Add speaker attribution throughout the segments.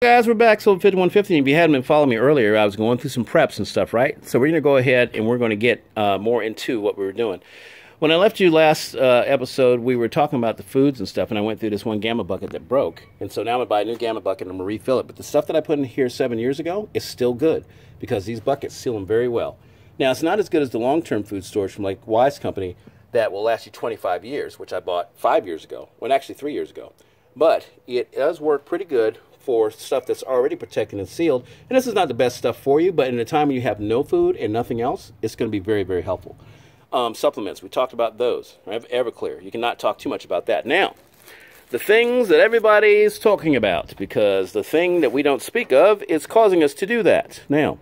Speaker 1: Guys, we're back. So 5150. If you hadn't been following me earlier, I was going through some preps and stuff, right? So we're going to go ahead and we're going to get more into what we were doing. When I left you last episode, we were talking about the foods and stuff, and I went through this one Gamma bucket that broke. And so now I'm going to buy a new Gamma bucket and I'm going to refill it. But the stuff that I put in here 7 years ago is still good because these buckets seal them very well. Now, it's not as good as the long-term food storage from like Wise Company that will last you 25 years, which I bought 5 years ago, well, actually 3 years ago. But it does work pretty good for stuff that's already protected and sealed. And this is not the best stuff for you, but in a time when you have no food and nothing else, it's going to be very, very helpful. Supplements, we talked about those. Right? Everclear, you cannot talk too much about that. Now, the things that everybody's talking about, because the thing that we don't speak of is causing us to do that. Now,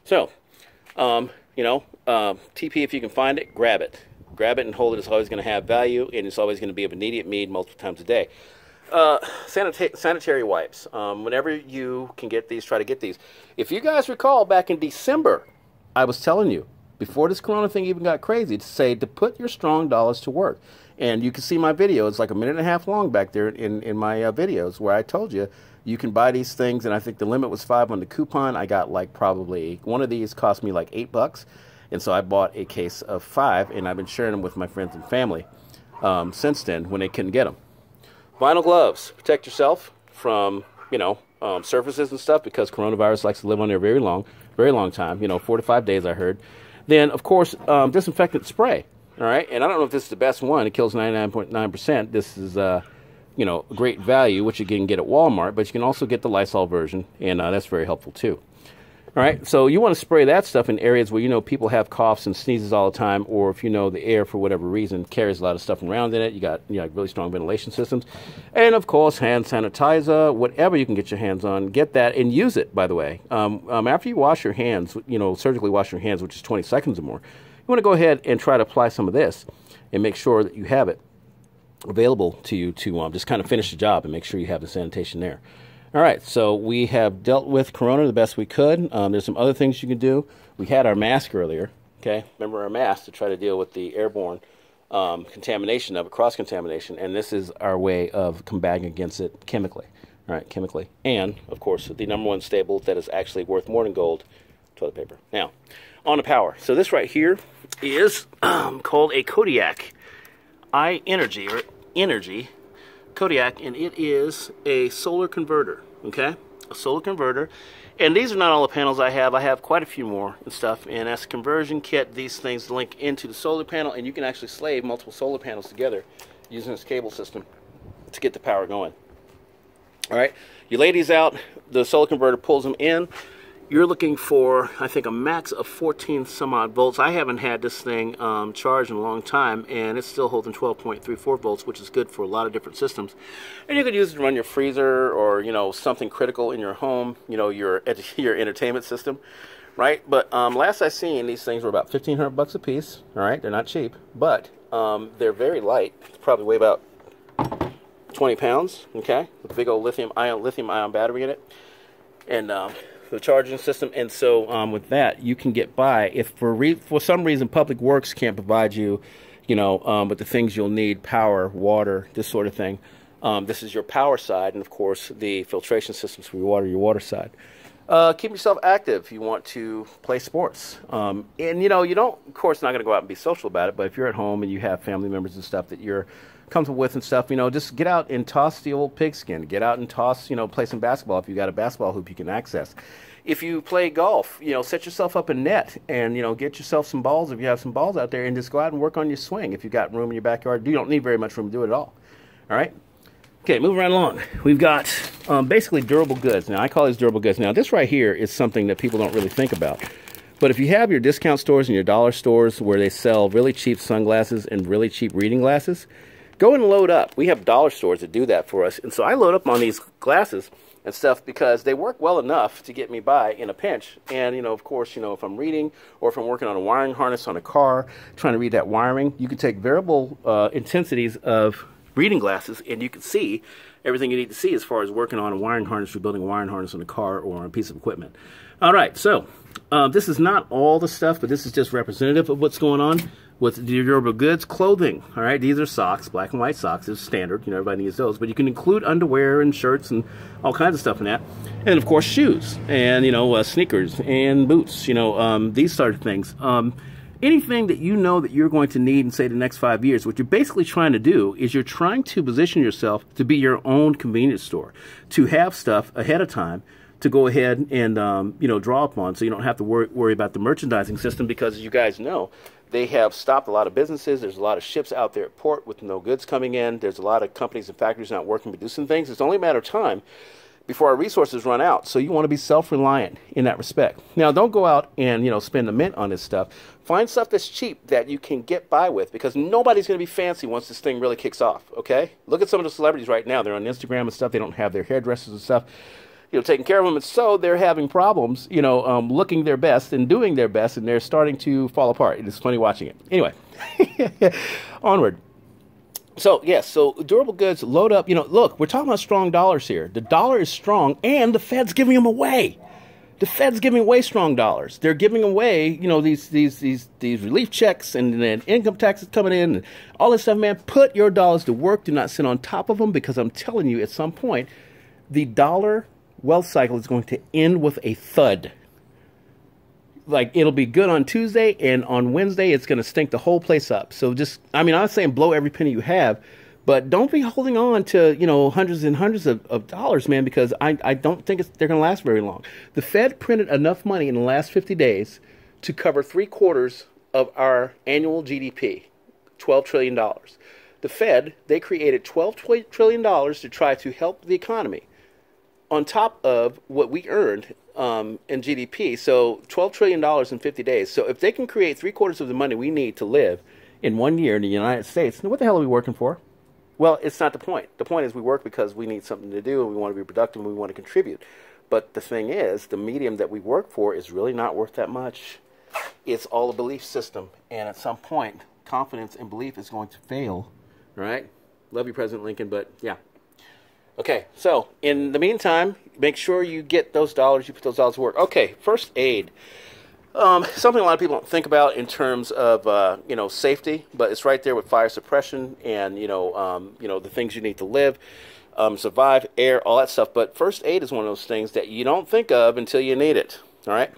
Speaker 1: so, TP, if you can find it, grab it. Grab it and hold it. It's always going to have value, and it's always going to be of immediate need multiple times a day. Sanitary wipes. Whenever you can get these, try to get these. If you guys recall, back in December, I was telling you, before this corona thing even got crazy, to say to put your strong dollars to work. And you can see my video. It's like a minute and a half long back there in my videos where I told you you can buy these things, and I think the limit was 5 on the coupon. I got like probably, one of these cost me like $8. And so I bought a case of 5, and I've been sharing them with my friends and family since then when they couldn't get them. Vinyl gloves. Protect yourself from, surfaces and stuff, because coronavirus likes to live on there very long time, 4 to 5 days I heard. Then, of course, disinfectant spray, all right? And I don't know if this is the best one. It kills 99.9%. This is, great value, which you can get at Walmart, but you can also get the Lysol version, and that's very helpful too. All right, so you want to spray that stuff in areas where people have coughs and sneezes all the time, or if the air, for whatever reason, carries a lot of stuff around in it. You got really strong ventilation systems. And, of course, hand sanitizer, whatever you can get your hands on, get that and use it, by the way. After you wash your hands, surgically wash your hands, which is 20 seconds or more, you want to go ahead and try to apply some of this and make sure that you have it available to you to just kind of finish the job and make sure you have the sanitation there. All right, so we have dealt with corona the best we could. There's some other things you can do. We had our mask earlier, okay? Remember our mask to try to deal with the airborne contamination of it, cross-contamination, and this is our way of combating against it chemically, all right, chemically. And, of course, the number one staple that is actually worth more than gold, toilet paper. Now, on to power. So this right here is called a Kodiak iEnergy Kodiak, and it is a solar converter, okay? A solar converter. And these are not all the panels I have. I have quite a few more and stuff. And as a conversion kit, these things link into the solar panel, and you can actually slave multiple solar panels together using this cable system to get the power going. All right, you lay these out, the solar converter pulls them in. You're looking for, I think, a max of 14 some odd volts. I haven't had this thing charged in a long time, and it's still holding 12.34 volts, which is good for a lot of different systems. And you could use it to run your freezer or, something critical in your home, your entertainment system, right? But last I seen, these things were about $1,500 a piece, all right? They're not cheap, but they're very light. They probably weigh about 20 pounds, okay? With a big old lithium ion battery in it. And the charging system, and so with that you can get by. If for some reason Public Works can't provide you, with the things you'll need, power, water, this sort of thing, this is your power side, and of course the filtration systems for your water side. Keep yourself active if you want to play sports, and you don't, of course, not going to go out and be social about it, but if you're at home and you have family members and stuff that you're comfortable with and stuff, just get out and toss the old pigskin. Get out and toss, play some basketball if you got a basketball hoop you can access. If you play golf, set yourself up a net and, get yourself some balls if you have some balls out there, and just go out and work on your swing if you've got room in your backyard. You don't need very much room to do it at all. All right? Okay, moving right along. We've got basically durable goods. Now, I call these durable goods. Now, this right here is something that people don't really think about. But if you have your discount stores and your dollar stores where they sell really cheap sunglasses and really cheap reading glasses, go and load up. We have dollar stores that do that for us. And so I load up on these glasses and stuff because they work well enough to get me by in a pinch. And, of course, if I'm reading or if I'm working on a wiring harness on a car, trying to read that wiring, you can take variable intensities of reading glasses and you can see everything you need to see as far as working on a wiring harness or building a wiring harness on a car or on a piece of equipment. All right, so this is not all the stuff, but this is just representative of what's going on. With durable goods, clothing, all right? These are socks, black and white socks is standard. You know, everybody needs those. But you can include underwear and shirts and all kinds of stuff in that. And, of course, shoes and, you know, sneakers and boots, you know, these sort of things. Anything that you know that you're going to need in, say, the next 5 years, what you're basically trying to do is you're trying to position yourself to be your own convenience store, to have stuff ahead of time, to go ahead and, you know, draw upon so you don't have to worry about the merchandising system because, as you guys know, they have stopped a lot of businesses. There's a lot of ships out there at port with no goods coming in. There's a lot of companies and factories not working, producing things. It's only a matter of time before our resources run out. So you want to be self-reliant in that respect. Now, don't go out and, you know, spend a mint on this stuff. Find stuff that's cheap that you can get by with because nobody's going to be fancy once this thing really kicks off, okay? Look at some of the celebrities right now. They're on Instagram and stuff. They don't have their hairdressers and stuff, you know, taking care of them, and so they're having problems, you know, looking their best and doing their best, and they're starting to fall apart. It's funny watching it. Anyway, onward. So, yes, so durable goods, load up. You know, look, we're talking about strong dollars here. The dollar is strong, and the Fed's giving them away. The Fed's giving away strong dollars. They're giving away, you know, these relief checks and then income taxes coming in and all this stuff, man. Put your dollars to work. Do not sit on top of them because I'm telling you, at some point, the dollar wealth cycle is going to end with a thud. Like, it'll be good on Tuesday, and on Wednesday, it's going to stink the whole place up. So just, I mean, I'm not saying blow every penny you have, but don't be holding on to, you know, hundreds and hundreds of dollars, man, because I don't think they're going to last very long. The Fed printed enough money in the last 50 days to cover 3/4 of our annual GDP, $12 trillion. The Fed, they created $12 trillion to try to help the economy, on top of what we earned in GDP. So $12 trillion in 50 days. So if they can create 3/4 of the money we need to live in 1 year in the United States, then what the hell are we working for? Well, it's not the point. The point is we work because we need something to do and we want to be productive and we want to contribute. But the thing is, the medium that we work for is really not worth that much. It's all a belief system. And at some point, confidence and belief is going to fail. Right? Love you, President Lincoln, but yeah. Okay, so in the meantime, make sure you get those dollars, you put those dollars to work. Okay, first aid. Something a lot of people don't think about in terms of, you know, safety, but it's right there with fire suppression and, you know, the things you need to live, survive, air, all that stuff. But first aid is one of those things that you don't think of until you need it, all right?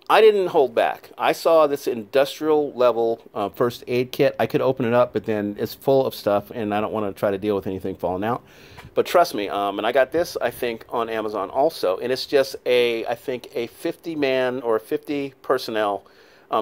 Speaker 1: I didn't hold back. I saw this industrial level first aid kit. I could open it up, but then it's full of stuff, and I don't want to try to deal with anything falling out. But trust me, and I got this, I think, on Amazon also, and it's just I think a 50-man or 50 personnel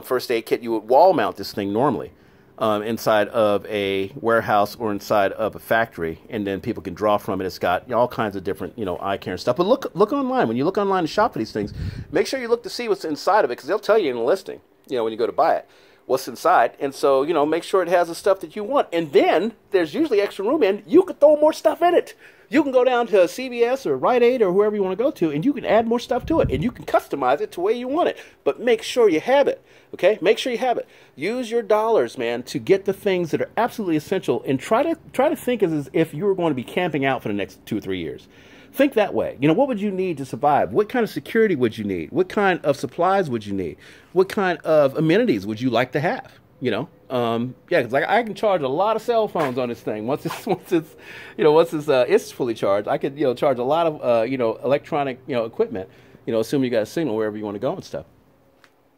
Speaker 1: first aid kit. You would wall mount this thing normally inside of a warehouse or inside of a factory, and then people can draw from it. It's got all kinds of different, you know, eye care and stuff. But look online. When you look online and shop for these things, make sure you look to see what's inside of it, because they'll tell you in the listing, you know, when you go to buy it, what's inside. And so, you know, make sure it has the stuff that you want. And then there's usually extra room in. You could throw more stuff in it. You can go down to CVS or Rite Aid or whoever you want to go to, and you can add more stuff to it, and you can customize it to the way you want it. But make sure you have it, okay? Make sure you have it. Use your dollars, man, to get the things that are absolutely essential, and try to think as if you were going to be camping out for the next 2 or 3 years. Think that way. You know, what would you need to survive? What kind of security would you need? What kind of supplies would you need? What kind of amenities would you like to have? You know, yeah, because I can charge a lot of cell phones on this thing. Once it's fully charged, I could, you know, charge a lot of you know, electronic, you know, equipment. You know, assuming you got a signal wherever you want to go and stuff.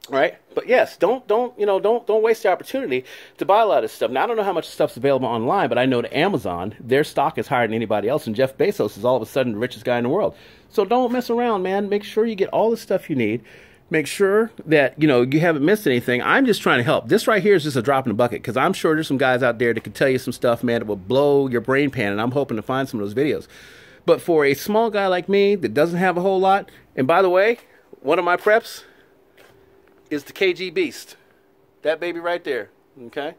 Speaker 1: Right? But yes, don't waste the opportunity to buy a lot of stuff. Now, I don't know how much stuff's available online, but I know that Amazon, their stock is higher than anybody else, and Jeff Bezos is all of a sudden the richest guy in the world. So don't mess around, man. Make sure you get all the stuff you need. Make sure that, you know, you haven't missed anything. I'm just trying to help. This right here is just a drop in the bucket, because I'm sure there's some guys out there that can tell you some stuff, man, that will blow your brain pan, and I'm hoping to find some of those videos. But for a small guy like me that doesn't have a whole lot, and by the way, one of my preps is the KG Beast. That baby right there, okay?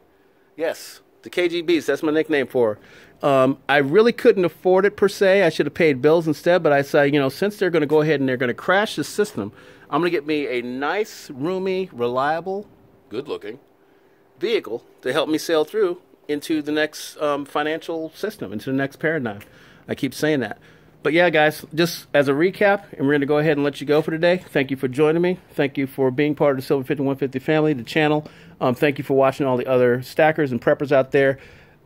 Speaker 1: Yes, the KG Beast, that's my nickname for her. I really couldn't afford it per se. I should have paid bills instead, but I said, you know, since they're going to go ahead and they're going to crash the system, I'm going to get me a nice, roomy, reliable, good-looking vehicle to help me sail through into the next financial system, into the next paradigm. I keep saying that. But yeah, guys, just as a recap, and we're going to go ahead and let you go for today. Thank you for joining me. Thank you for being part of the Silver 5150 family, the channel. Thank you for watching all the other stackers and preppers out there.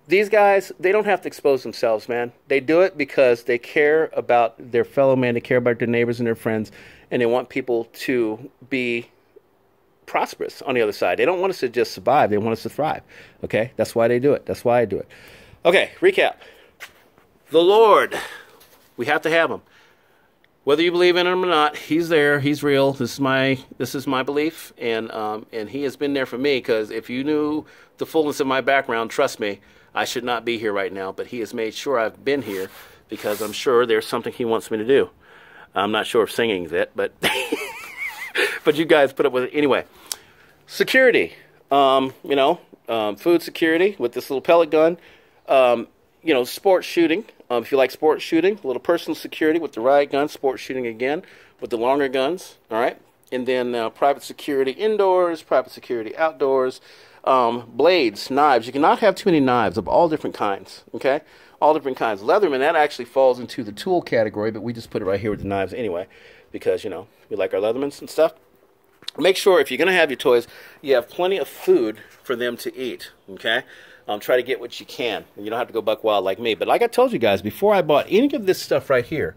Speaker 1: These guys, they don't have to expose themselves, man. They do it because they care about their fellow man, they care about their neighbors and their friends, and they want people to be prosperous on the other side. They don't want us to just survive. They want us to thrive. Okay? That's why they do it. That's why I do it. Okay, recap. The Lord. We have to have him. Whether you believe in him or not, he's there. He's real. This is my belief, and he has been there for me. Because if you knew the fullness of my background, trust me, I should not be here right now. But he has made sure I've been here because I'm sure there's something he wants me to do. I'm not sure if singing is it, but but you guys put up with it anyway. Security, food security with this little pellet gun. Sports shooting. If you like sports shooting, a little personal security with the riot gun, sports shooting again with the longer guns, all right? And then private security indoors, private security outdoors, blades, knives. You cannot have too many knives of all different kinds, okay? All different kinds. Leatherman, that actually falls into the tool category, but we just put it right here with the knives anyway because, we like our Leathermans and stuff. Make sure if you're going to have your toys, you have plenty of food for them to eat, okay? Try to get what you can. And you don't have to go buck wild like me. But like I told you guys, before I bought any of this stuff right here,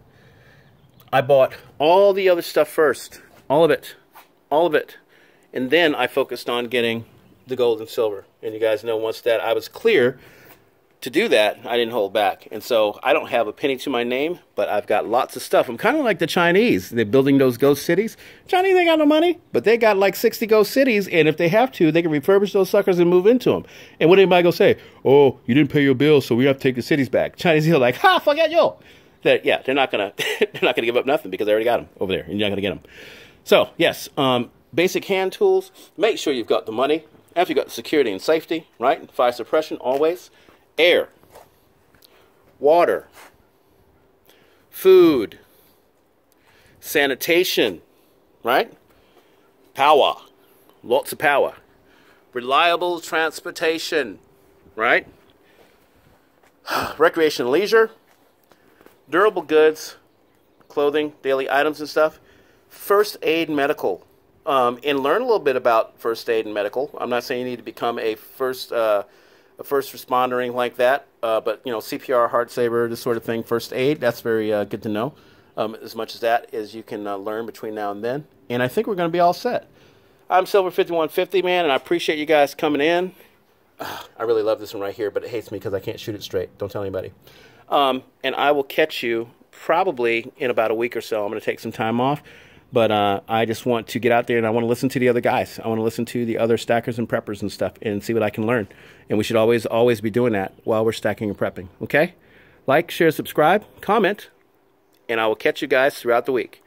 Speaker 1: I bought all the other stuff first. All of it. All of it. And then I focused on getting the gold and silver. And you guys know once that I was clear to do that, I didn't hold back. And so I don't have a penny to my name, but I've got lots of stuff. I'm kind of like the Chinese. They're building those ghost cities. Chinese ain't got no money, but they got like 60 ghost cities, and if they have to, they can refurbish those suckers and move into them. And what anybody gonna say? Oh, you didn't pay your bills, so we have to take the cities back. Chinese are like, ha, forget you. They're not gonna give up nothing because they already got them over there, and you're not gonna get them. So yes, basic hand tools. Make sure you've got the money. After you've got the security and safety, right? Fire suppression always. Air, water, food, sanitation, right? Power, lots of power. Reliable transportation, right? Recreation and leisure, durable goods, clothing, daily items and stuff. First aid medical, and learn a little bit about first aid and medical. I'm not saying you need to become a first responder or anything like that, but CPR, heart saver, this sort of thing, first aid, that's very good to know. As much as that as you can learn between now and then. And I think we're going to be all set. I'm Silver 5150, man, and I appreciate you guys coming in. I really love this one right here, but it hates me because I can't shoot it straight. Don't tell anybody. And I will catch you probably in about a week or so. I'm going to take some time off. But I just want to get out there and I want to listen to the other guys. I want to listen to the other stackers and preppers and stuff and see what I can learn. And we should always be doing that while we're stacking and prepping. Okay? Like, share, subscribe, comment, and I will catch you guys throughout the week.